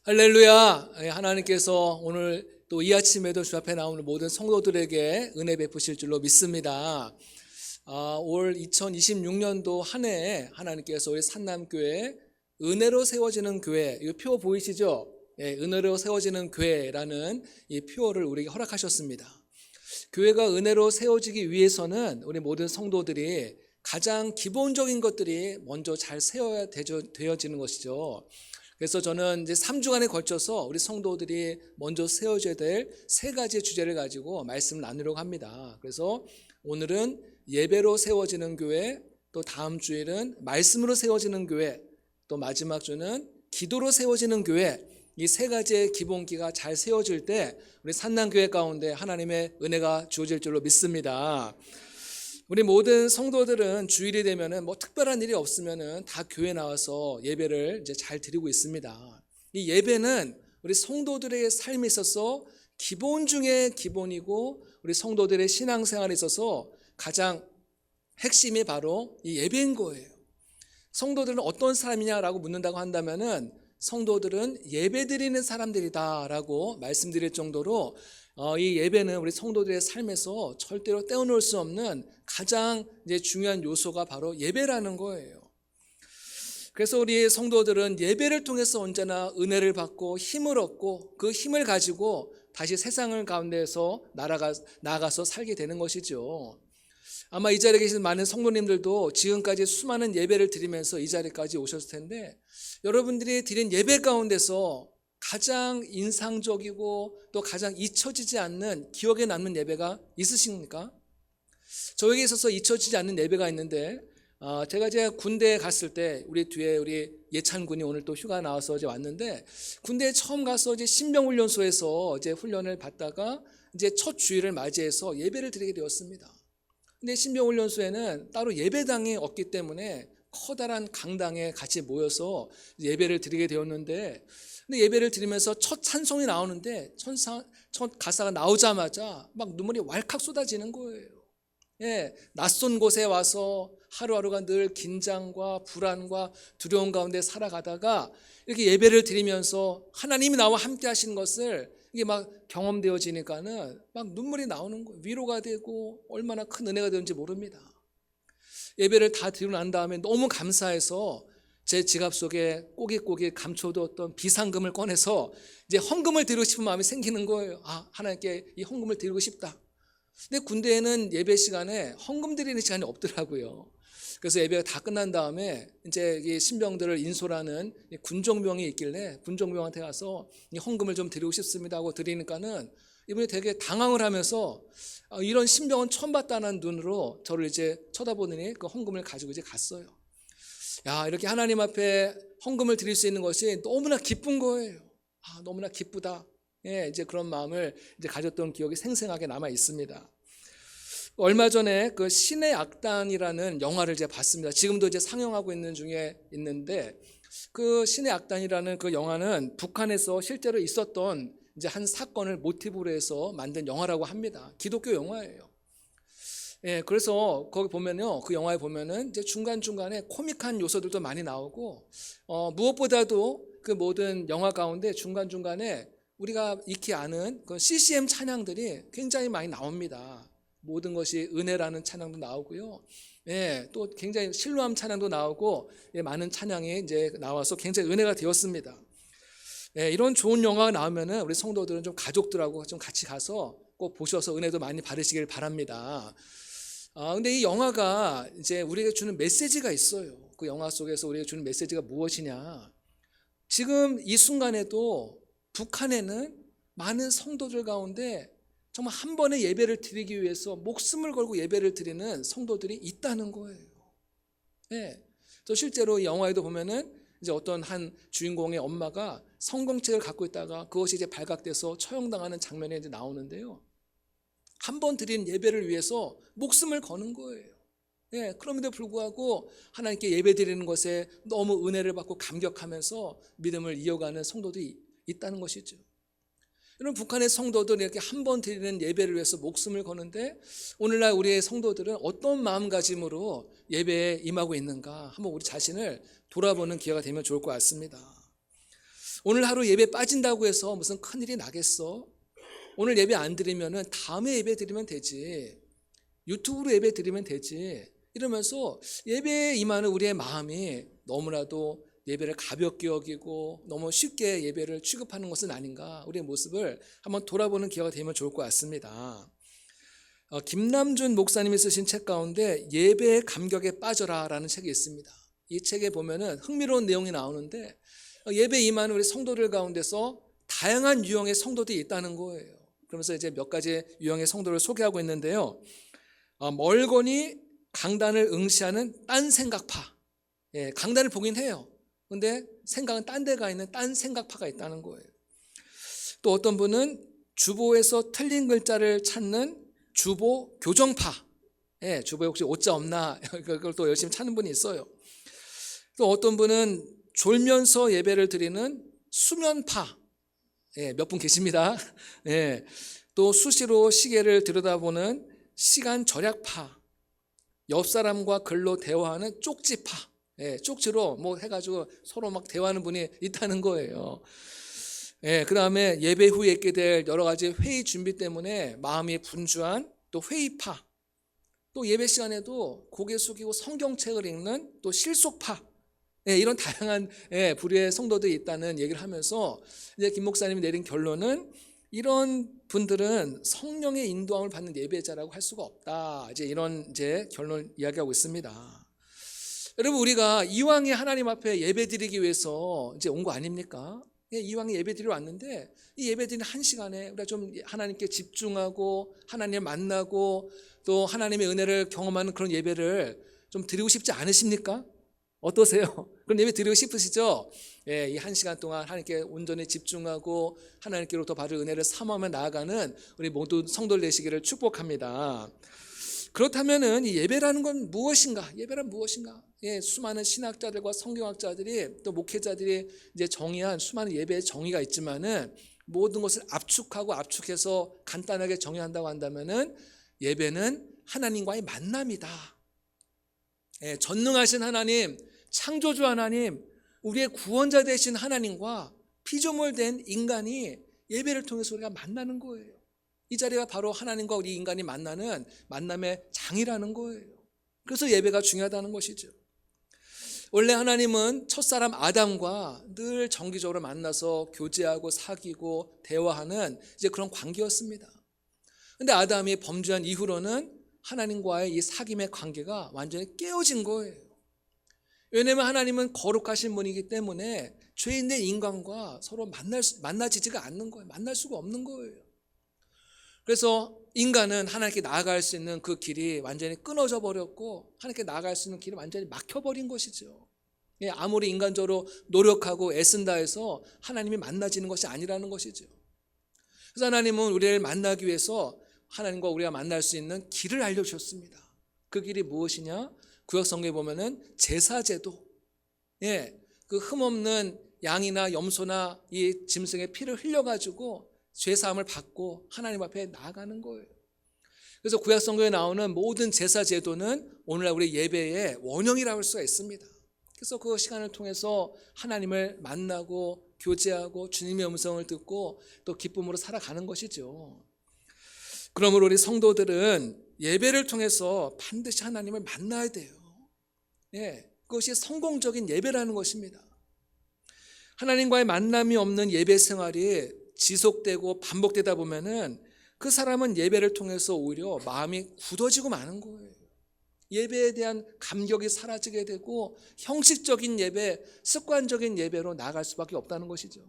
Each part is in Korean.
할렐루야. 하나님께서 오늘 또 이 아침에도 주 앞에 나오는 모든 성도들에게 은혜 베푸실 줄로 믿습니다. 올 2026년도 한 해에 하나님께서 우리 산남교회 은혜로 세워지는 교회, 이 표 보이시죠? 은혜로 세워지는 교회라는 이 표를 우리에게 허락하셨습니다. 교회가 은혜로 세워지기 위해서는 우리 모든 성도들이 가장 기본적인 것들이 먼저 잘 세워야 되어지는 것이죠. 그래서 저는 이제 3주간에 걸쳐서 우리 성도들이 먼저 세워져야 될 세 가지 주제를 가지고 말씀을 나누려고 합니다. 그래서 오늘은 예배로 세워지는 교회, 또 다음 주일은 말씀으로 세워지는 교회, 또 마지막 주는 기도로 세워지는 교회, 이 세 가지의 기본기가 잘 세워질 때 우리 산남교회 가운데 하나님의 은혜가 주어질 줄로 믿습니다. 우리 모든 성도들은 주일이 되면은 특별한 일이 없으면은 다 교회 나와서 예배를 이제 잘 드리고 있습니다. 이 예배는 우리 성도들의 삶에 있어서 기본 중에 기본이고 우리 성도들의 신앙생활에 있어서 가장 핵심이 바로 이 예배인 거예요. 성도들은 어떤 사람이냐라고 묻는다고 한다면은 성도들은 예배 드리는 사람들이다라고 말씀드릴 정도로 이 예배는 우리 성도들의 삶에서 절대로 떼어놓을 수 없는 가장 이제 중요한 요소가 바로 예배라는 거예요. 그래서 우리 성도들은 예배를 통해서 언제나 은혜를 받고 힘을 얻고 그 힘을 가지고 다시 세상을 가운데서 나아가서 살게 되는 것이죠. 아마 이 자리에 계신 많은 성도님들도 지금까지 수많은 예배를 드리면서 이 자리까지 오셨을 텐데 여러분들이 드린 예배 가운데서 가장 인상적이고 또 가장 잊혀지지 않는 기억에 남는 예배가 있으십니까? 저에게 있어서 잊혀지지 않는 예배가 있는데 제가 군대에 갔을 때 우리 뒤에 우리 예찬 군이 오늘 또 휴가 나와서 이제 왔는데 군대에 처음 가서 이제 신병훈련소에서 이제 훈련을 받다가 이제 첫 주일을 맞이해서 예배를 드리게 되었습니다. 근데 신병훈련소에는 따로 예배당이 없기 때문에 커다란 강당에 같이 모여서 예배를 드리게 되었는데 근데 예배를 드리면서 첫 찬송이 나오는데 첫 가사가 나오자마자 막 눈물이 왈칵 쏟아지는 거예요. 낯선 곳에 와서 하루하루가 늘 긴장과 불안과 두려움 가운데 살아가다가 이렇게 예배를 드리면서 하나님이 나와 함께 하시는 것을 이게 막 경험되어지니까는 막 눈물이 나오는 거예요. 위로가 되고 얼마나 큰 은혜가 되는지 모릅니다. 예배를 다 드리고 난 다음에 너무 감사해서 제 지갑 속에 꼬깃꼬깃 감춰두었던 비상금을 꺼내서 이제 헌금을 드리고 싶은 마음이 생기는 거예요. 하나님께 이 헌금을 드리고 싶다. 근데 군대에는 예배 시간에 헌금 드리는 시간이 없더라고요. 그래서 예배가 다 끝난 다음에 이제 이 신병들을 인솔하는 군종병이 있길래 군종병한테 가서 이 헌금을 좀 드리고 싶습니다 하고 드리니까는 이분이 되게 당황을 하면서 이런 신병은 처음 봤다는 눈으로 저를 이제 쳐다보더니 그 헌금을 가지고 이제 갔어요. 이렇게 하나님 앞에 헌금을 드릴 수 있는 것이 너무나 기쁜 거예요. 너무나 기쁘다. 이제 그런 마음을 이제 가졌던 기억이 생생하게 남아 있습니다. 얼마 전에 그 신의 악단이라는 영화를 제가 봤습니다. 지금도 이제 상영하고 있는 중에 있는데 그 신의 악단이라는 그 영화는 북한에서 실제로 있었던 이제 한 사건을 모티브로 해서 만든 영화라고 합니다. 기독교 영화예요. 그래서 거기 보면요, 그 영화에 보면은 이제 중간중간에 코믹한 요소들도 많이 나오고, 무엇보다도 그 모든 영화 가운데 중간중간에 우리가 익히 아는 그 CCM 찬양들이 굉장히 많이 나옵니다. 모든 것이 은혜라는 찬양도 나오고요. 또 굉장히 신뢰함 찬양도 나오고, 많은 찬양이 이제 나와서 굉장히 은혜가 되었습니다. 이런 좋은 영화가 나오면은 우리 성도들은 좀 가족들하고 좀 같이 가서 꼭 보셔서 은혜도 많이 받으시길 바랍니다. 근데 이 영화가 이제 우리에게 주는 메시지가 있어요. 그 영화 속에서 우리에게 주는 메시지가 무엇이냐? 지금 이 순간에도 북한에는 많은 성도들 가운데 정말 한 번의 예배를 드리기 위해서 목숨을 걸고 예배를 드리는 성도들이 있다는 거예요. 또 실제로 이 영화에도 보면은 이제 어떤 한 주인공의 엄마가 성경책을 갖고 있다가 그것이 이제 발각돼서 처형당하는 장면이 이제 나오는데요. 한 번 드린 예배를 위해서 목숨을 거는 거예요. 그럼에도 불구하고 하나님께 예배 드리는 것에 너무 은혜를 받고 감격하면서 믿음을 이어가는 성도들이 있다는 것이죠. 이런 북한의 성도들은 이렇게 한 번 드리는 예배를 위해서 목숨을 거는데 오늘날 우리의 성도들은 어떤 마음가짐으로 예배에 임하고 있는가 한번 우리 자신을 돌아보는 기회가 되면 좋을 것 같습니다. 오늘 하루 예배 빠진다고 해서 무슨 큰일이 나겠어? 오늘 예배 안 드리면은 다음에 예배 드리면 되지. 유튜브로 예배 드리면 되지. 이러면서 예배에 임하는 우리의 마음이 너무나도 예배를 가볍게 여기고 너무 쉽게 예배를 취급하는 것은 아닌가. 우리의 모습을 한번 돌아보는 기회가 되면 좋을 것 같습니다. 김남준 목사님이 쓰신 책 가운데 예배의 감격에 빠져라라는 책이 있습니다. 이 책에 보면은 흥미로운 내용이 나오는데 예배에 임하는 우리 성도들 가운데서 다양한 유형의 성도들이 있다는 거예요. 그러면서 이제 몇 가지 유형의 성도를 소개하고 있는데요. 멀거니 강단을 응시하는 딴 생각파. 예, 강단을 보긴 해요. 근데 생각은 딴 데 가 있는 딴 생각파가 있다는 거예요. 또 어떤 분은 주보에서 틀린 글자를 찾는 주보 교정파. 예, 주보에 혹시 오자 없나? 그걸 또 열심히 찾는 분이 있어요. 또 어떤 분은 졸면서 예배를 드리는 수면파. 예, 몇 분 계십니다. 예, 또 수시로 시계를 들여다보는 시간 절약파. 옆 사람과 글로 대화하는 쪽지파. 예, 쪽지로 뭐 해가지고 서로 막 대화하는 분이 있다는 거예요. 예, 그 다음에 예배 후에 있게 될 여러 가지 회의 준비 때문에 마음이 분주한 또 회의파. 또 예배 시간에도 고개 숙이고 성경책을 읽는 또 실속파. 예, 이런 다양한 부류의 성도들이 있다는 얘기를 하면서 이제 김 목사님이 내린 결론은 이런 분들은 성령의 인도함을 받는 예배자라고 할 수가 없다. 이런 결론을 이야기하고 있습니다. 여러분, 우리가 이왕에 하나님 앞에 예배드리기 위해서 온 거 아닙니까? 이왕에 예배드리러 왔는데 이 예배드리는 한 시간에 우리가 좀 하나님께 집중하고 하나님을 만나고 또 하나님의 은혜를 경험하는 그런 예배를 좀 드리고 싶지 않으십니까? 어떠세요? 그런 예배 드리고 싶으시죠? 이 한 시간 동안 하나님께 온전히 집중하고 하나님께로부터 받을 은혜를 사모하며 나아가는 우리 모든 성도들 되시기를 축복합니다. 그렇다면은 이 예배라는 건 무엇인가? 예배란 무엇인가? 수많은 신학자들과 성경학자들이 또 목회자들이 정의한 수많은 예배의 정의가 있지만은 모든 것을 압축해서 간단하게 정의한다고 한다면은 예배는 하나님과의 만남이다. 전능하신 하나님, 창조주 하나님, 우리의 구원자 되신 하나님과 피조물된 인간이 예배를 통해서 우리가 만나는 거예요. 이 자리가 바로 하나님과 우리 인간이 만나는 만남의 장이라는 거예요. 그래서 예배가 중요하다는 것이죠. 원래 하나님은 첫사람 아담과 늘 정기적으로 만나서 교제하고 사귀고 대화하는 그런 관계였습니다. 그런데 아담이 범죄한 이후로는 하나님과의 이 사귐의 관계가 완전히 깨어진 거예요. 왜냐하면 하나님은 거룩하신 분이기 때문에 죄인된 인간과 서로 만나지지가 않는 거예요. 만날 수가 없는 거예요. 그래서 인간은 하나님께 나아갈 수 있는 그 길이 완전히 끊어져 버렸고 하나님께 나아갈 수 있는 길이 완전히 막혀버린 것이죠. 아무리 인간적으로 노력하고 애쓴다 해서 하나님이 만나지는 것이 아니라는 것이죠. 그래서 하나님은 우리를 만나기 위해서 하나님과 우리가 만날 수 있는 길을 알려주셨습니다. 그 길이 무엇이냐? 구약성경에 보면은 제사제도, 그 흠없는 양이나 염소나 이 짐승의 피를 흘려가지고 죄사함을 받고 하나님 앞에 나아가는 거예요. 그래서 구약성경에 나오는 모든 제사제도는 오늘날 우리 예배의 원형이라고 할 수가 있습니다. 그래서 그 시간을 통해서 하나님을 만나고 교제하고 주님의 음성을 듣고 또 기쁨으로 살아가는 것이죠. 그러므로 우리 성도들은 예배를 통해서 반드시 하나님을 만나야 돼요. 그것이 성공적인 예배라는 것입니다. 하나님과의 만남이 없는 예배 생활이 지속되고 반복되다 보면은 그 사람은 예배를 통해서 오히려 마음이 굳어지고 마는 거예요. 예배에 대한 감격이 사라지게 되고 형식적인 예배, 습관적인 예배로 나아갈 수밖에 없다는 것이죠.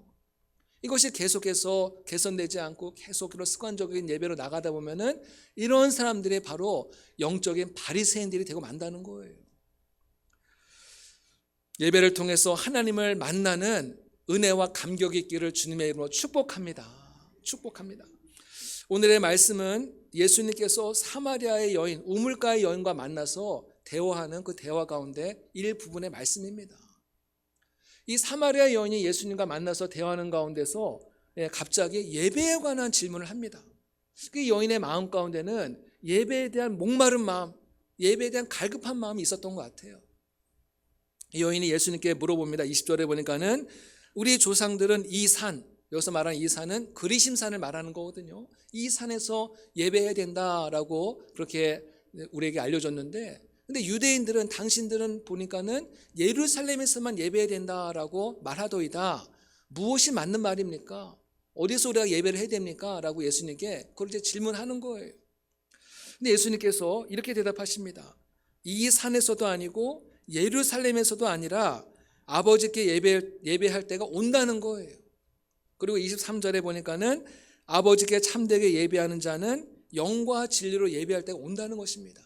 이것이 계속해서 개선되지 않고 계속 그런 습관적인 예배로 나가다 보면은 이런 사람들이 바로 영적인 바리새인들이 되고 만다는 거예요. 예배를 통해서 하나님을 만나는 은혜와 감격이 있기를 주님의 이름으로 축복합니다. 축복합니다. 오늘의 말씀은 예수님께서 사마리아의 여인, 우물가의 여인과 만나서 대화하는 그 대화 가운데 일부분의 말씀입니다. 이 사마리아 여인이 예수님과 만나서 대화하는 가운데서 갑자기 예배에 관한 질문을 합니다. 그 여인의 마음 가운데는 예배에 대한 목마른 마음, 예배에 대한 갈급한 마음이 있었던 것 같아요. 이 여인이 예수님께 물어봅니다. 20절에 보니까는 우리 조상들은 이 산, 여기서 말하는 이 산은 그리심산을 말하는 거거든요. 이 산에서 예배해야 된다라고 그렇게 우리에게 알려줬는데, 근데 유대인들은, 당신들은 보니까는 예루살렘에서만 예배해야 된다라고 말하더이다. 무엇이 맞는 말입니까? 어디서 우리가 예배를 해야 됩니까? 라고 예수님께 그걸 이제 질문하는 거예요. 근데 예수님께서 이렇게 대답하십니다. 이 산에서도 아니고 예루살렘에서도 아니라 아버지께 예배할 때가 온다는 거예요. 그리고 23절에 보니까는 아버지께 참되게 예배하는 자는 영과 진리로 예배할 때가 온다는 것입니다.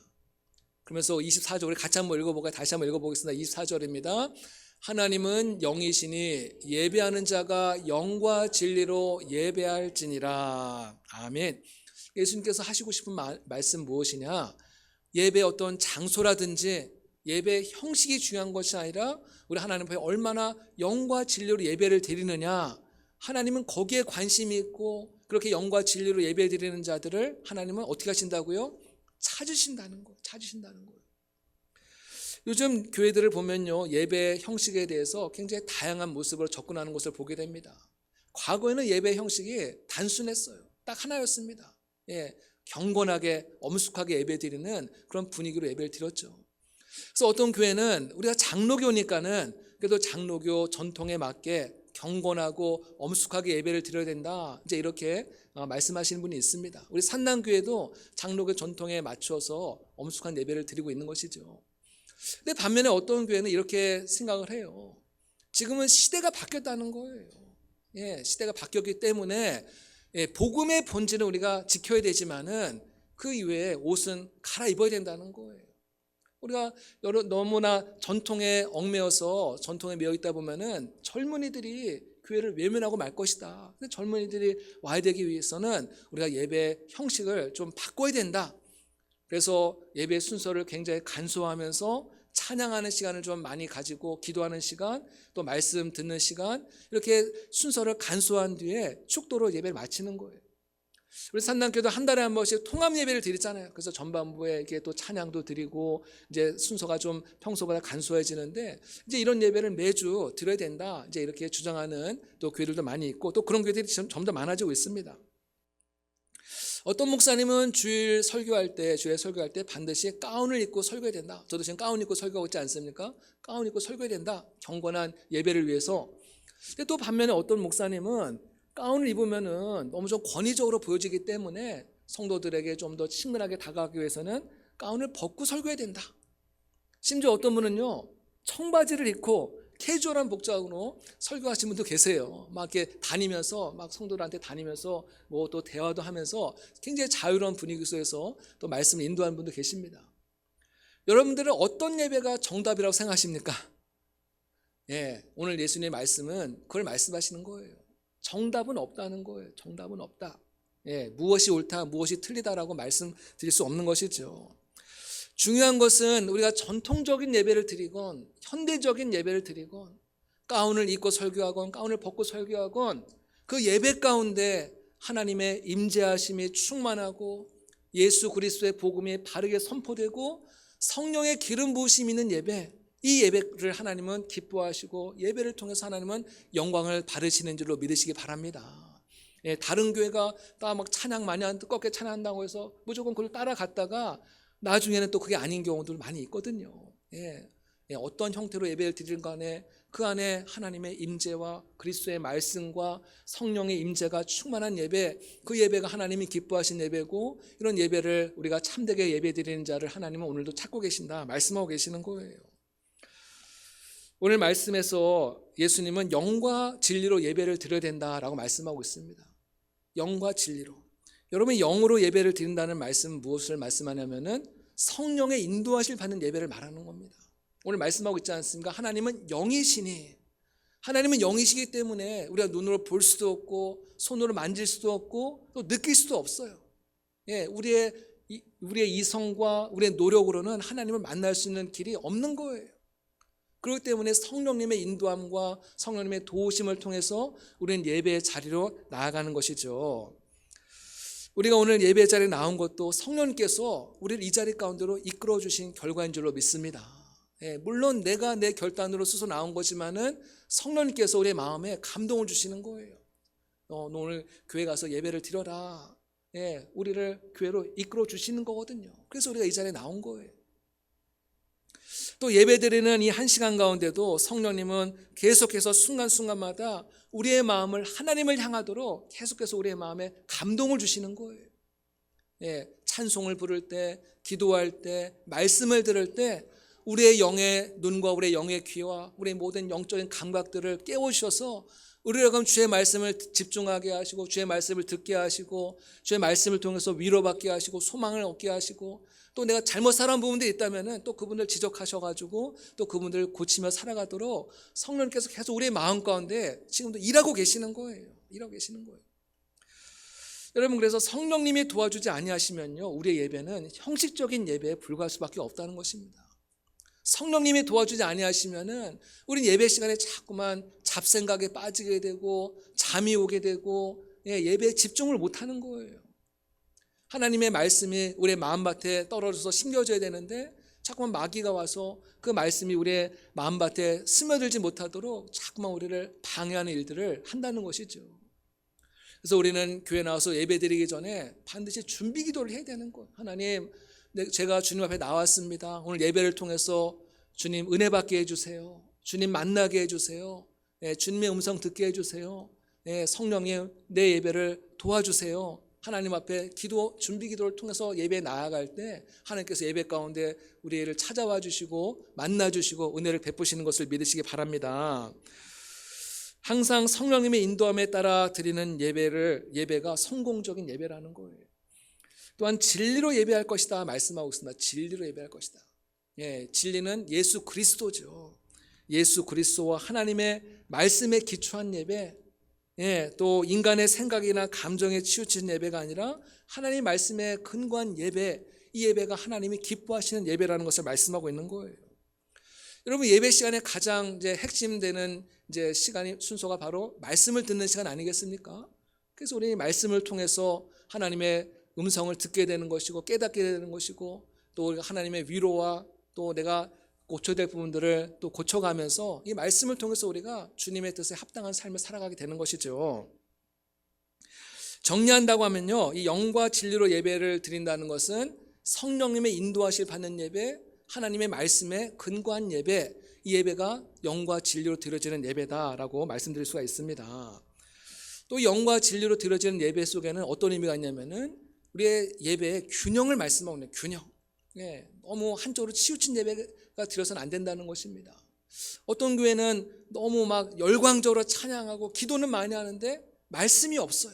그러면서 24절 우리 같이 한번 읽어볼까요? 다시 한번 읽어보겠습니다. 24절입니다. 하나님은 영이시니 예배하는 자가 영과 진리로 예배할지니라. 아멘. 예수님께서 하시고 싶은 말씀 무엇이냐? 예배 어떤 장소라든지 예배 형식이 중요한 것이 아니라 우리 하나님 앞에 얼마나 영과 진리로 예배를 드리느냐, 하나님은 거기에 관심이 있고 그렇게 영과 진리로 예배 드리는 자들을 하나님은 어떻게 하신다고요? 찾으신다는 거예요. 요즘 교회들을 보면요, 예배 형식에 대해서 굉장히 다양한 모습으로 접근하는 것을 보게 됩니다. 과거에는 예배 형식이 단순했어요. 딱 하나였습니다. 경건하게 엄숙하게 예배 드리는 그런 분위기로 예배를 드렸죠. 그래서 어떤 교회는 우리가 장로교니까는 그래도 장로교 전통에 맞게 경건하고 엄숙하게 예배를 드려야 된다, 이제 이렇게 말씀하시는 분이 있습니다. 우리 산남교회도 장로교 전통에 맞춰서 엄숙한 예배를 드리고 있는 것이죠. 근데 반면에 어떤 교회는 이렇게 생각을 해요. 지금은 시대가 바뀌었다는 거예요. 시대가 바뀌었기 때문에 복음의 본질은 우리가 지켜야 되지만은 그 이외에 옷은 갈아입어야 된다는 거예요. 우리가 너무나 전통에 얽매여서 전통에 매여 있다 보면은 젊은이들이 교회를 외면하고 말 것이다. 근데 젊은이들이 와야 되기 위해서는 우리가 예배 형식을 좀 바꿔야 된다. 그래서 예배 순서를 굉장히 간소화하면서 찬양하는 시간을 좀 많이 가지고 기도하는 시간, 또 말씀 듣는 시간, 이렇게 순서를 간소화한 뒤에 축도로 예배를 마치는 거예요. 우리 산남교도 한 달에 한 번씩 통합 예배를 드리잖아요. 그래서 전반부에 이렇게 또 찬양도 드리고 이제 순서가 좀 평소보다 간소해지는데, 이제 이런 예배를 매주 드려야 된다, 이제 이렇게 주장하는 또 교회들도 많이 있고, 또 그런 교회들이 점점 많아지고 있습니다. 어떤 목사님은 주일 설교할 때 반드시 가운을 입고 설교해야 된다. 저도 지금 가운 입고 설교하고 있지 않습니까? 가운 입고 설교해야 된다, 경건한 예배를 위해서. 근데 또 반면에 어떤 목사님은 가운을 입으면은 너무 좀 권위적으로 보여지기 때문에 성도들에게 좀 더 친근하게 다가가기 위해서는 가운을 벗고 설교해야 된다. 심지어 어떤 분은요, 청바지를 입고 캐주얼한 복장으로 설교하신 분도 계세요. 막 이렇게 다니면서, 막 성도들한테 다니면서 뭐 또 대화도 하면서 굉장히 자유로운 분위기 속에서 또 말씀을 인도하는 분도 계십니다. 여러분들은 어떤 예배가 정답이라고 생각하십니까? 오늘 예수님의 말씀은 그걸 말씀하시는 거예요. 정답은 없다는 거예요. 정답은 없다. 무엇이 옳다, 무엇이 틀리다라고 말씀드릴 수 없는 것이죠. 중요한 것은 우리가 전통적인 예배를 드리건 현대적인 예배를 드리건 가운을 입고 설교하건 가운을 벗고 설교하건 그 예배 가운데 하나님의 임재하심이 충만하고 예수 그리스도의 복음이 바르게 선포되고 성령의 기름 부으심이 있는 예배, 이 예배를 하나님은 기뻐하시고 예배를 통해서 하나님은 영광을 받으시는 줄로 믿으시기 바랍니다. 다른 교회가 다 막 찬양 많이 두껍게 찬양한다고 해서 무조건 그걸 따라갔다가 나중에는 또 그게 아닌 경우도 많이 있거든요. 어떤 형태로 예배를 드리는 간에 그 안에 하나님의 임재와 그리스도의 말씀과 성령의 임재가 충만한 예배, 그 예배가 하나님이 기뻐하신 예배고, 이런 예배를 우리가 참되게 예배 드리는 자를 하나님은 오늘도 찾고 계신다 말씀하고 계시는 거예요. 오늘 말씀에서 예수님은 영과 진리로 예배를 드려야 된다라고 말씀하고 있습니다. 영과 진리로. 여러분이 영으로 예배를 드린다는 말씀은 무엇을 말씀하냐면은 성령의 인도하실 받는 예배를 말하는 겁니다. 오늘 말씀하고 있지 않습니까? 하나님은 영이시니, 하나님은 영이시기 때문에 우리가 눈으로 볼 수도 없고 손으로 만질 수도 없고 또 느낄 수도 없어요. 우리의 이성과 우리의 노력으로는 하나님을 만날 수 있는 길이 없는 거예요. 그렇기 때문에 성령님의 인도함과 성령님의 도우심을 통해서 우리는 예배의 자리로 나아가는 것이죠. 우리가 오늘 예배 자리에 나온 것도 성령님께서 우리를 이 자리 가운데로 이끌어 주신 결과인 줄로 믿습니다. 물론 내가 내 결단으로 스스로 나온 거지만은 성령님께서 우리의 마음에 감동을 주시는 거예요. 너 오늘 교회 가서 예배를 드려라. 우리를 교회로 이끌어 주시는 거거든요. 그래서 우리가 이 자리에 나온 거예요. 또 예배드리는 이 한 시간 가운데도 성령님은 계속해서 순간순간마다 우리의 마음을 하나님을 향하도록 계속해서 우리의 마음에 감동을 주시는 거예요. 찬송을 부를 때, 기도할 때, 말씀을 들을 때 우리의 영의 눈과 우리의 영의 귀와 우리의 모든 영적인 감각들을 깨우셔서 우리가 주의 말씀을 집중하게 하시고 주의 말씀을 듣게 하시고 주의 말씀을 통해서 위로받게 하시고 소망을 얻게 하시고 또 내가 잘못 살아온 부분들이 있다면 또 그분들 지적하셔가지고 또 그분들을 고치며 살아가도록 성령님께서 계속 우리의 마음 가운데 지금도 일하고 계시는 거예요. 일하고 계시는 거예요. 여러분, 그래서 성령님이 도와주지 아니하시면요, 우리의 예배는 형식적인 예배에 불과할 수밖에 없다는 것입니다. 성령님이 도와주지 아니하시면은 우리 예배 시간에 자꾸만 잡생각에 빠지게 되고 잠이 오게 되고 예배에 집중을 못하는 거예요. 하나님의 말씀이 우리의 마음밭에 떨어져서 심겨져야 되는데 자꾸만 마귀가 와서 그 말씀이 우리의 마음밭에 스며들지 못하도록 자꾸만 우리를 방해하는 일들을 한다는 것이죠. 그래서 우리는 교회 나와서 예배드리기 전에 반드시 준비 기도를 해야 되는 거예요. 하나님, 제가 주님 앞에 나왔습니다. 오늘 예배를 통해서 주님 은혜 받게 해주세요. 주님 만나게 해주세요. 주님의 음성 듣게 해주세요. 성령님 내 예배를 도와주세요. 하나님 앞에 준비 기도를 통해서 예배에 나아갈 때 하나님께서 예배 가운데 우리를 찾아와 주시고 만나 주시고 은혜를 베푸시는 것을 믿으시기 바랍니다. 항상 성령님의 인도함에 따라 드리는 예배가 성공적인 예배라는 거예요. 또한 진리로 예배할 것이다 말씀하고 있습니다. 진리로 예배할 것이다. 진리는 예수 그리스도죠. 예수 그리스도와 하나님의 말씀에 기초한 예배, 또 인간의 생각이나 감정에 치우친 예배가 아니라 하나님의 말씀에 근거한 예배, 이 예배가 하나님이 기뻐하시는 예배라는 것을 말씀하고 있는 거예요. 여러분, 예배 시간에 가장 핵심되는 시간이 순서가 바로 말씀을 듣는 시간 아니겠습니까? 그래서 우리 말씀을 통해서 하나님의 음성을 듣게 되는 것이고 깨닫게 되는 것이고 또 우리가 하나님의 위로와 또 내가 고쳐야 될 부분들을 또 고쳐가면서 이 말씀을 통해서 우리가 주님의 뜻에 합당한 삶을 살아가게 되는 것이죠. 정리한다고 하면요, 이 영과 진리로 예배를 드린다는 것은 성령님의 인도하실 받는 예배, 하나님의 말씀에 근거한 예배, 이 예배가 영과 진리로 드려지는 예배다라고 말씀드릴 수가 있습니다. 또 영과 진리로 드려지는 예배 속에는 어떤 의미가 있냐면은 우리의 예배의 균형을 말씀하고 있는 균형. 너무 한쪽으로 치우친 예배가 드려서는 안 된다는 것입니다. 어떤 교회는 너무 막 열광적으로 찬양하고 기도는 많이 하는데 말씀이 없어요.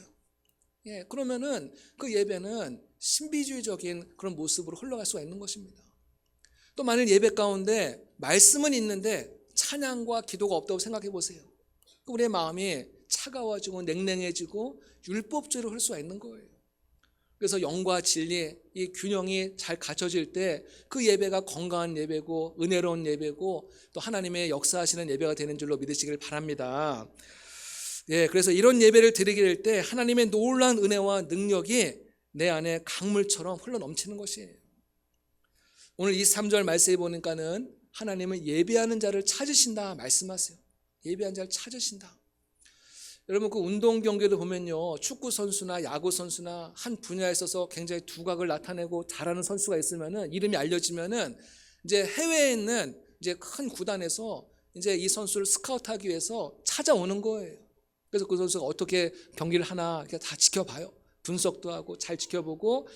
그러면은 그 예배는 신비주의적인 그런 모습으로 흘러갈 수가 있는 것입니다. 또 만일 예배 가운데 말씀은 있는데 찬양과 기도가 없다고 생각해 보세요. 우리의 마음이 차가워지고 냉랭해지고 율법주의로 흐를 수가 있는 거예요. 그래서 영과 진리, 이 균형이 잘 갖춰질 때 그 예배가 건강한 예배고 은혜로운 예배고 또 하나님의 역사하시는 예배가 되는 줄로 믿으시길 바랍니다. 그래서 이런 예배를 드리게 될 때 하나님의 놀라운 은혜와 능력이 내 안에 강물처럼 흘러 넘치는 것이에요. 오늘 이 3절 말씀에 보니까는 하나님은 예배하는 자를 찾으신다 말씀하세요. 예배하는 자를 찾으신다. 여러분, 그 운동 경기도 보면요, 축구 선수나 야구 선수나 한 분야에 있어서 굉장히 두각을 나타내고 잘하는 선수가 있으면은 이름이 알려지면은 해외에 있는 큰 구단에서 이 선수를 스카우트하기 위해서 찾아오는 거예요. 그래서 그 선수가 어떻게 경기를 하나 다 지켜봐요. 분석도 하고 잘 지켜보고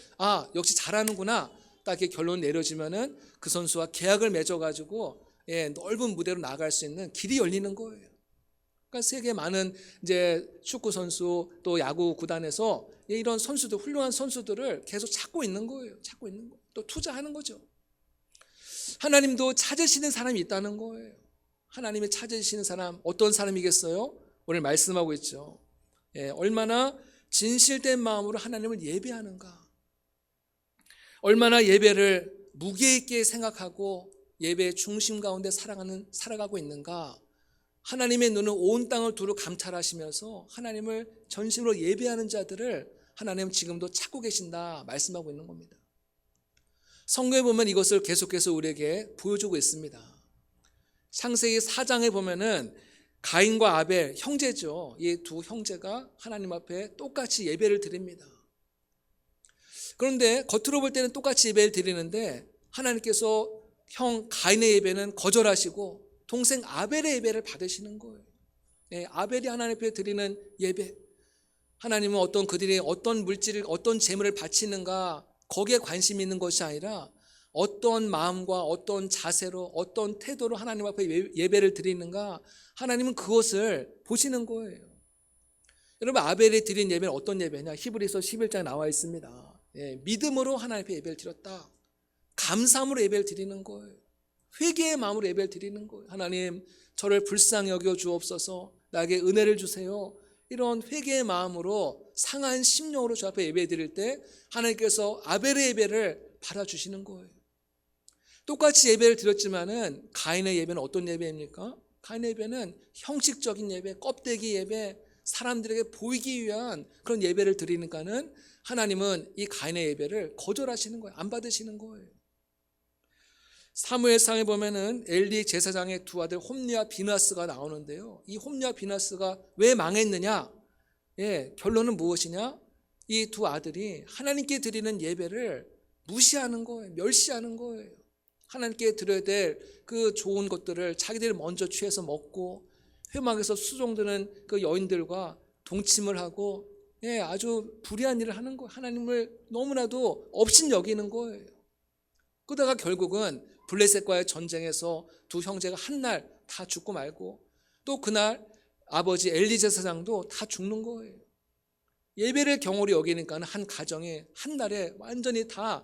역시 잘하는구나 딱 이렇게 결론 내려지면은 그 선수와 계약을 맺어가지고 넓은 무대로 나아갈 수 있는 길이 열리는 거예요. 그러니까 세계 많은 축구 선수 또 야구 구단에서 이런 선수들, 훌륭한 선수들을 계속 찾고 있는 거예요. 찾고 있는 거. 또 투자하는 거죠. 하나님도 찾으시는 사람이 있다는 거예요. 하나님이 찾으시는 사람, 어떤 사람이겠어요? 오늘 말씀하고 있죠. 얼마나 진실된 마음으로 하나님을 예배하는가. 얼마나 예배를 무게 있게 생각하고 예배의 중심 가운데 살아가고 있는가. 하나님의 눈은 온 땅을 두루 감찰하시면서 하나님을 전심으로 예배하는 자들을 하나님은 지금도 찾고 계신다 말씀하고 있는 겁니다. 성경에 보면 이것을 계속해서 우리에게 보여주고 있습니다. 창세기 4장에 보면은 가인과 아벨 형제죠. 이 두 형제가 하나님 앞에 똑같이 예배를 드립니다. 그런데 겉으로 볼 때는 똑같이 예배를 드리는데 하나님께서 형 가인의 예배는 거절하시고 동생 아벨의 예배를 받으시는 거예요. 아벨이 하나님 앞에 드리는 예배, 하나님은 그들이 어떤 물질을, 어떤 재물을 바치는가 거기에 관심이 있는 것이 아니라 어떤 마음과 어떤 자세로, 어떤 태도로 하나님 앞에 예배를 드리는가, 하나님은 그것을 보시는 거예요. 여러분, 아벨이 드린 예배는 어떤 예배냐? 히브리서 11장에 나와 있습니다. 믿음으로 하나님 앞에 예배를 드렸다. 감사함으로 예배를 드리는 거예요. 회개의 마음으로 예배를 드리는 거예요. 하나님, 저를 불쌍히 여겨 주옵소서, 나에게 은혜를 주세요. 이런 회개의 마음으로, 상한 심령으로 주 앞에 예배 드릴 때 하나님께서 아벨의 예배를 받아주시는 거예요. 똑같이 예배를 드렸지만은 가인의 예배는 어떤 예배입니까? 가인의 예배는 형식적인 예배, 껍데기 예배, 사람들에게 보이기 위한 그런 예배를 드리니까는 하나님은 이 가인의 예배를 거절하시는 거예요. 안 받으시는 거예요. 사무엘상에 보면은 엘리 제사장의 두 아들 홈리와 비나스가 나오는데요. 이 홈리와 비나스가 왜 망했느냐? 결론은 무엇이냐? 이 두 아들이 하나님께 드리는 예배를 무시하는 거예요. 멸시하는 거예요. 하나님께 드려야 될 그 좋은 것들을 자기들이 먼저 취해서 먹고, 회막에서 수종드는 그 여인들과 동침을 하고, 아주 불의한 일을 하는 거예요. 하나님을 너무나도 업신여기는 거예요. 그러다가 결국은 블레셋과의 전쟁에서 두 형제가 한 날 다 죽고 말고, 또 그날 아버지 엘리 제사장도 다 죽는 거예요. 예배를 경홀히 여기니까 한 가정이 한 날에 완전히 다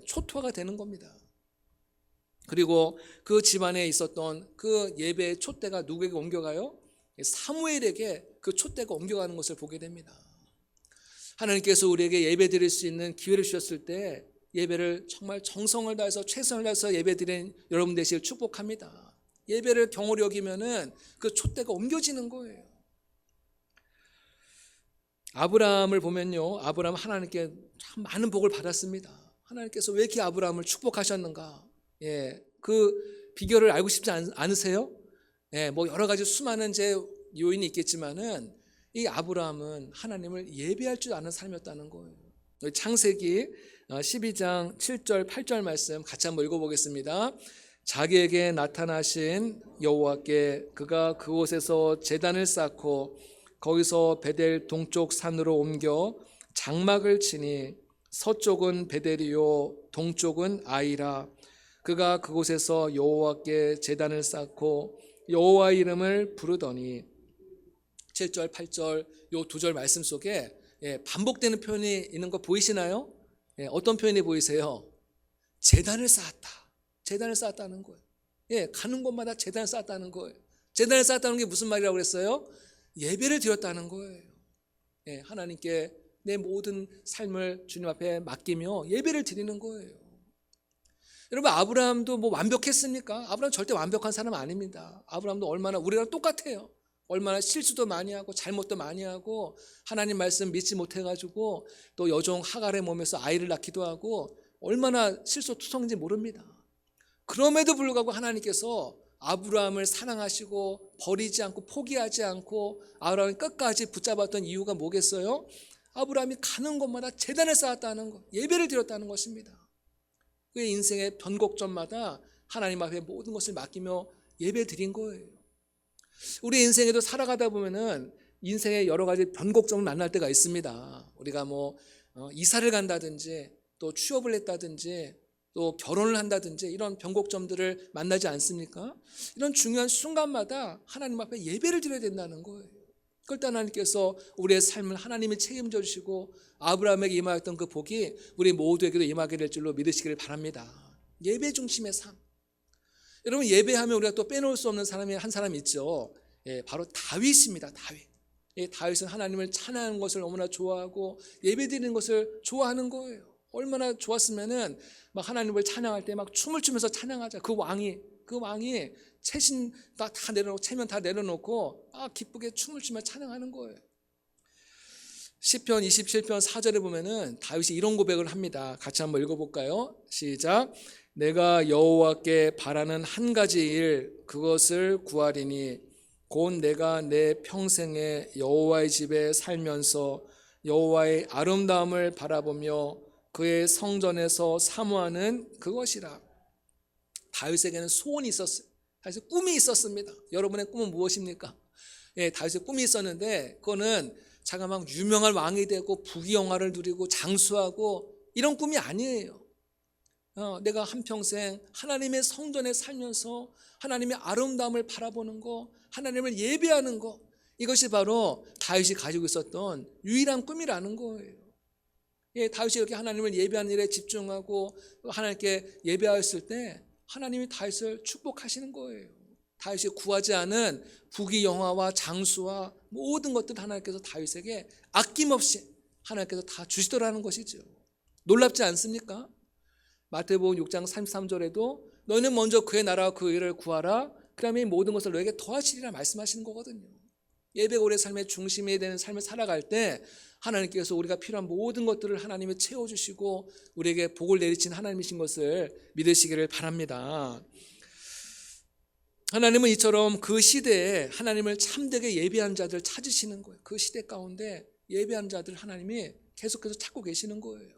초토화가 되는 겁니다. 그리고 그 집안에 있었던 그 예배의 촛대가 누구에게 옮겨가요? 사무엘에게 그 촛대가 옮겨가는 것을 보게 됩니다. 하나님께서 우리에게 예배 드릴 수 있는 기회를 주셨을 때 예배를 정말 정성을 다해서 최선을 다해서 예배 드리는 여러분 되시길 축복합니다. 예배를 경홀히 여기면은 그 촛대가 옮겨지는 거예요. 아브라함을 보면요, 아브라함 하나님께 참 많은 복을 받았습니다. 하나님께서 왜 이렇게 아브라함을 축복하셨는가? 그 비결을 알고 싶지 않으세요? 뭐 여러 가지 수많은 제 요인이 있겠지만은 이 아브라함은 하나님을 예배할 줄 아는 삶이었다는 거예요. 창세기 12장 7절 8절 말씀 같이 한번 읽어보겠습니다. 자기에게 나타나신 여호와께 그가 그곳에서 제단을 쌓고 거기서 베델 동쪽 산으로 옮겨 장막을 치니 서쪽은 베델이요 동쪽은 아이라. 그가 그곳에서 여호와께 제단을 쌓고 여호와 이름을 부르더니. 7절 8절 요 두 절 말씀 속에 반복되는 표현이 있는 거 보이시나요? 어떤 표현이 보이세요? 제단을 쌓았다. 제단을 쌓았다는 거예요. 가는 곳마다 제단을 쌓았다는 거예요. 제단을 쌓았다는 게 무슨 말이라고 그랬어요? 예배를 드렸다는 거예요. 하나님께 내 모든 삶을 주님 앞에 맡기며 예배를 드리는 거예요. 여러분, 아브라함도 뭐 완벽했습니까? 아브라함 절대 완벽한 사람 아닙니다. 아브라함도 얼마나 우리랑 똑같아요. 얼마나 실수도 많이 하고 잘못도 많이 하고 하나님 말씀 믿지 못해가지고 또 여종 하갈의 몸에서 아이를 낳기도 하고 얼마나 실수투성인지 모릅니다. 그럼에도 불구하고 하나님께서 아브라함을 사랑하시고 버리지 않고 포기하지 않고 아브라함을 끝까지 붙잡았던 이유가 뭐겠어요? 아브라함이 가는 곳마다 제단을 쌓았다는 것, 예배를 드렸다는 것입니다. 그의 인생의 변곡점마다 하나님 앞에 모든 것을 맡기며 예배 드린 거예요. 우리 인생에도 살아가다 보면은 인생의 여러 가지 변곡점을 만날 때가 있습니다. 우리가 뭐 이사를 간다든지 또 취업을 했다든지 또 결혼을 한다든지 이런 변곡점들을 만나지 않습니까? 이런 중요한 순간마다 하나님 앞에 예배를 드려야 된다는 거예요. 그럴 때 하나님께서 우리의 삶을 하나님이 책임져 주시고 아브라함에게 임하였던 그 복이 우리 모두에게도 임하게 될 줄로 믿으시기를 바랍니다. 예배 중심의 삶. 여러분, 예배하면 우리가 또 빼놓을 수 없는 사람이 한 사람이 있죠. 바로 다윗입니다. 다윗. 다윗은 하나님을 찬양하는 것을 너무나 좋아하고 예배드리는 것을 좋아하는 거예요. 얼마나 좋았으면은 막 하나님을 찬양할 때 막 춤을 추면서 찬양하자. 그 왕이 채신 다 내려놓고 체면 다 내려놓고 막 기쁘게 춤을 추며 찬양하는 거예요. 시편 27편 4절에 보면은 다윗이 이런 고백을 합니다. 같이 한번 읽어볼까요? 시작. 내가 여호와께 바라는 한 가지 일 그것을 구하리니 곧 내가 내 평생에 여호와의 집에 살면서 여호와의 아름다움을 바라보며 그의 성전에서 사모하는 그것이라. 다윗에게는 소원이 있었어요. 다윗의 꿈이 있었습니다. 여러분의 꿈은 무엇입니까? 다윗의 꿈이 있었는데 그거는 자기가 막 유명한 왕이 되고 부귀영화를 누리고 장수하고 이런 꿈이 아니에요. 내가 한평생 하나님의 성전에 살면서 하나님의 아름다움을 바라보는 거, 하나님을 예배하는 거, 이것이 바로 다윗이 가지고 있었던 유일한 꿈이라는 거예요. 다윗이 이렇게 하나님을 예배하는 일에 집중하고 하나님께 예배하였을 때 하나님이 다윗을 축복하시는 거예요. 다윗이 구하지 않은 부귀영화와 장수와 모든 것들 하나님께서 다윗에게 아낌없이 하나님께서 다 주시더라는 것이죠. 놀랍지 않습니까? 마태복음 6장 33절에도 너희는 먼저 그의 나라와 그 의를 구하라 그 다음에 이 모든 것을 너에게 더하시리라 말씀하시는 거거든요. 예배가 우리의 삶의 중심이 되는 삶을 살아갈 때 하나님께서 우리가 필요한 모든 것들을 하나님이 채워주시고 우리에게 복을 내리친 하나님이신 것을 믿으시기를 바랍니다. 하나님은 이처럼 그 시대에 하나님을 참되게 예배한 자들 찾으시는 거예요. 그 시대 가운데 예배한 자들 하나님이 계속해서 찾고 계시는 거예요.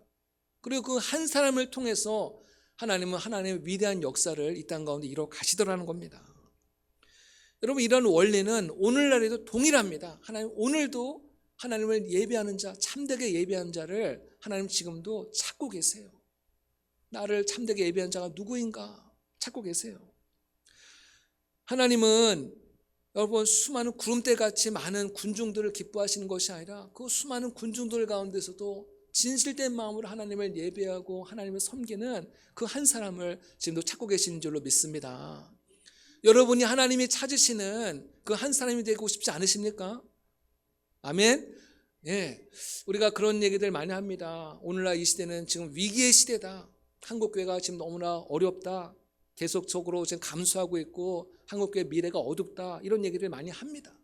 그리고 그 한 사람을 통해서 하나님은 하나님의 위대한 역사를 이 땅 가운데 이루어 가시더라는 겁니다. 여러분, 이런 원리는 오늘날에도 동일합니다. 하나님 오늘도 하나님을 예배하는 자, 참되게 예배하는 자를 하나님 지금도 찾고 계세요. 나를 참되게 예배하는 자가 누구인가 찾고 계세요. 하나님은 여러분 수많은 구름대같이 많은 군중들을 기뻐하시는 것이 아니라 그 수많은 군중들 가운데서도 진실된 마음으로 하나님을 예배하고 하나님을 섬기는 그 한 사람을 지금도 찾고 계시는 줄로 믿습니다. 여러분이 하나님이 찾으시는 그 한 사람이 되고 싶지 않으십니까? 아멘. 우리가 그런 얘기들 많이 합니다. 오늘날 이 시대는 지금 위기의 시대다. 한국교회가 지금 너무나 어렵다. 계속적으로 지금 감수하고 있고 한국교회 미래가 어둡다. 이런 얘기를 많이 합니다.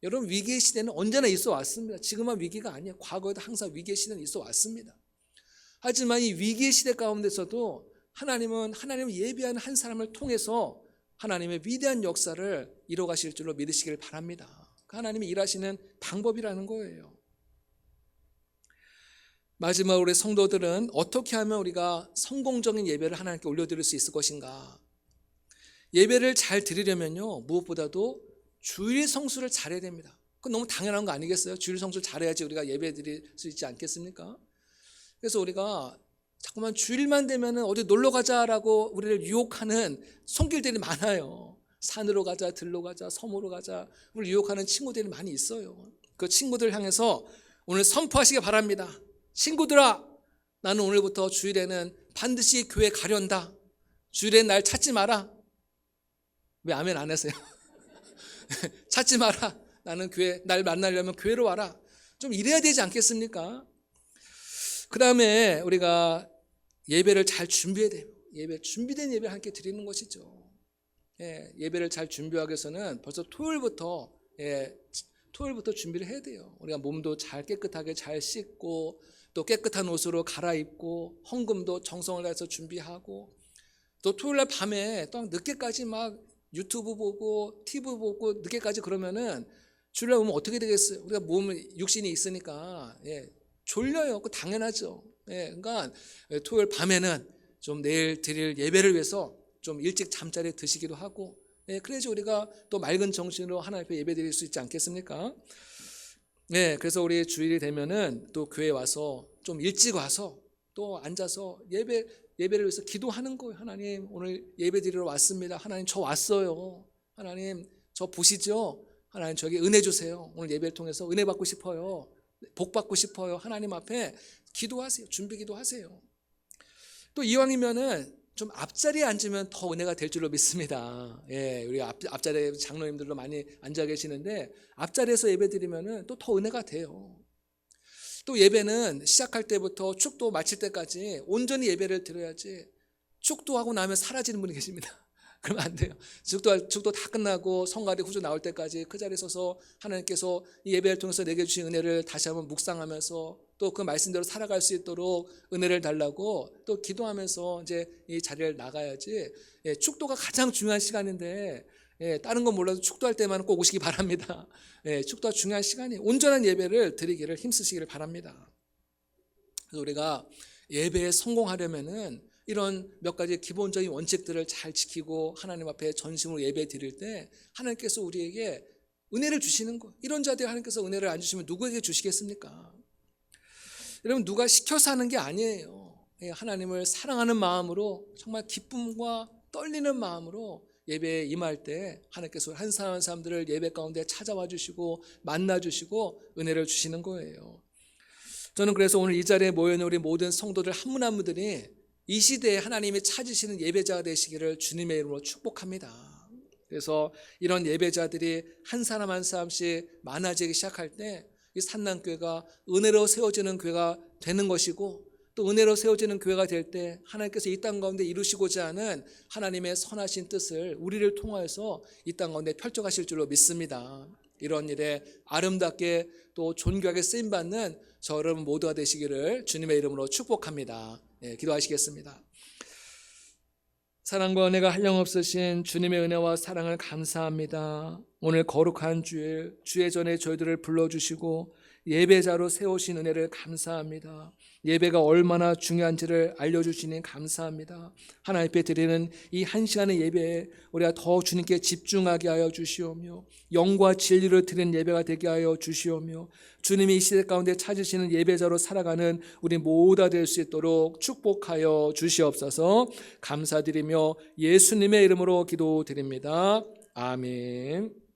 여러분, 위기의 시대는 언제나 있어 왔습니다. 지금은 위기가 아니에요. 과거에도 항상 위기의 시대는 있어 왔습니다. 하지만 이 위기의 시대 가운데서도 하나님은 하나님을 예배하는 한 사람을 통해서 하나님의 위대한 역사를 이뤄가실 줄로 믿으시길 바랍니다. 하나님이 일하시는 방법이라는 거예요. 마지막으로 우리 성도들은 어떻게 하면 우리가 성공적인 예배를 하나님께 올려드릴 수 있을 것인가? 예배를 잘 드리려면요, 무엇보다도 주일 성수를 잘해야 됩니다. 그건 너무 당연한 거 아니겠어요? 주일 성수를 잘해야지 우리가 예배 드릴 수 있지 않겠습니까? 그래서 우리가 자꾸만 주일만 되면은 어디 놀러 가자라고 우리를 유혹하는 손길들이 많아요. 산으로 가자, 들로 가자, 섬으로 가자, 우리를 유혹하는 친구들이 많이 있어요. 그 친구들 향해서 오늘 선포하시기 바랍니다. 친구들아, 나는 오늘부터 주일에는 반드시 교회 가련다. 주일엔 날 찾지 마라. 왜 아멘 안 하세요? 찾지 마라. 나는 교회, 날 만나려면 교회로 와라. 좀 이래야 되지 않겠습니까? 그 다음에 우리가 예배를 잘 준비해야 돼요. 준비된 예배를 함께 드리는 것이죠. 예배를 잘 준비하기 위해서는 벌써 토요일부터 준비를 해야 돼요. 우리가 몸도 잘 깨끗하게 잘 씻고 또 깨끗한 옷으로 갈아입고 헌금도 정성을 다해서 준비하고 또 토요일날 밤에 또 늦게까지 막 유튜브 보고 TV 보고 늦게까지 그러면은 주일날 오면 어떻게 되겠어요? 우리가 몸에 육신이 있으니까 졸려요. 그 당연하죠. 그러니까 토요일 밤에는 좀 내일 드릴 예배를 위해서 좀 일찍 잠자리에 드시기도 하고 그래야지 우리가 또 맑은 정신으로 하나님 앞에 예배 드릴 수 있지 않겠습니까? 그래서 우리 주일이 되면은 또 교회에 와서 좀 일찍 와서 또 앉아서 예배를 위해서 기도하는 거예요. 하나님, 오늘 예배 드리러 왔습니다. 하나님, 저 왔어요. 하나님, 저 보시죠? 하나님, 저에게 은혜 주세요. 오늘 예배를 통해서 은혜 받고 싶어요. 복 받고 싶어요. 하나님 앞에 기도하세요. 준비 기도하세요. 또 이왕이면은 좀 앞자리에 앉으면 더 은혜가 될 줄로 믿습니다. 우리 앞자리에 장로님들도 많이 앉아 계시는데 앞자리에서 예배 드리면은 또 더 은혜가 돼요. 또 예배는 시작할 때부터 축도 마칠 때까지 온전히 예배를 드려야지 축도하고 나면 사라지는 분이 계십니다. 그러면 안 돼요. 축도 다 끝나고 성가대 후주 나올 때까지 그 자리에 서서 하나님께서 이 예배를 통해서 내게 주신 은혜를 다시 한번 묵상하면서 또 그 말씀대로 살아갈 수 있도록 은혜를 달라고 또 기도하면서 이제 이 자리를 나가야지. 축도가 가장 중요한 시간인데 다른 건 몰라도 축도할 때만 꼭 오시기 바랍니다. 축도가 중요한 시간이 온전한 예배를 드리기를 힘쓰시기를 바랍니다. 그래서 우리가 예배에 성공하려면은 이런 몇 가지 기본적인 원칙들을 잘 지키고 하나님 앞에 전심으로 예배 드릴 때 하나님께서 우리에게 은혜를 주시는 거. 이런 자들이 하나님께서 은혜를 안 주시면 누구에게 주시겠습니까? 여러분, 누가 시켜서 하는 게 아니에요. 하나님을 사랑하는 마음으로 정말 기쁨과 떨리는 마음으로 예배에 임할 때 하나님께서 한 사람 한 사람들을 예배 가운데 찾아와 주시고 만나 주시고 은혜를 주시는 거예요. 저는 그래서 오늘 이 자리에 모여있는 우리 모든 성도들 한 분 한 분들이 이 시대에 하나님이 찾으시는 예배자가 되시기를 주님의 이름으로 축복합니다. 그래서 이런 예배자들이 한 사람 한 사람씩 많아지기 시작할 때 이 산남교회가 은혜로 세워지는 교회가 되는 것이고, 또 은혜로 세워지는 교회가 될 때 하나님께서 이 땅 가운데 이루시고자 하는 하나님의 선하신 뜻을 우리를 통하여서 이 땅 가운데 펼쳐가실 줄로 믿습니다. 이런 일에 아름답게 또 존귀하게 쓰임받는 저 여러분 모두가 되시기를 주님의 이름으로 축복합니다. 기도하시겠습니다. 사랑과 은혜가 한량없으신 주님의 은혜와 사랑을 감사합니다. 오늘 거룩한 주의 전에 저희들을 불러주시고 예배자로 세우신 은혜를 감사합니다. 예배가 얼마나 중요한지를 알려주시니 감사합니다. 하나님 앞에 드리는 이 한 시간의 예배에 우리가 더 주님께 집중하게 하여 주시오며 영과 진리를 드리는 예배가 되게 하여 주시오며 주님이 이 시대 가운데 찾으시는 예배자로 살아가는 우리 모두가 될 수 있도록 축복하여 주시옵소서. 감사드리며 예수님의 이름으로 기도드립니다. 아멘.